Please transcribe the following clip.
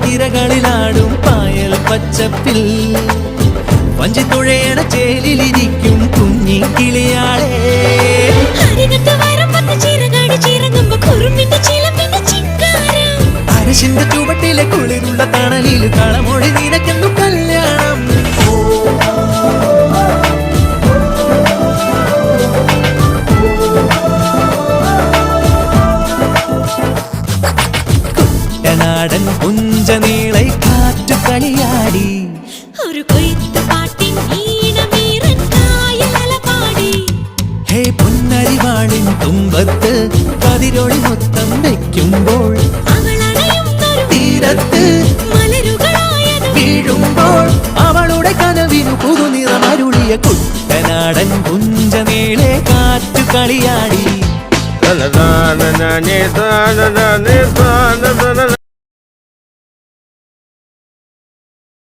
തിരകളിലാടും പായൽ പച്ചപ്പിൽ വഞ്ചിത്തുഴയണ ചേലിലിരിക്കും കുഞ്ഞി കിളിയാളെ. അരശിന്റെ ചുവട്ടിലെ കുളിരുള്ള തണലിൽ കളമൊഴി നിനക്കെന്നു കല്യാണം. കുട്ടനാടൻ പുഞ്ചനീളை കാറ്റു കളിയാടി ഒരു കൊയ്ത്ത് പാട്ടിൻ ഈണമീറൻ കായലലപാടി. ഹേ പൊന്നരിവാളിൻ തുമ്പത്ത് കതിരൊളി മൊത്തം വെക്കുമ്പോൾ തീരത്ത് മലരുകളായത് വീഴുമ്പോൾ അവളുടെ കനവിനു പുതുനിറമരുളിയ കുട്ടനാടൻ പുഞ്ചനീളെ കാറ്റു കളിയാടി.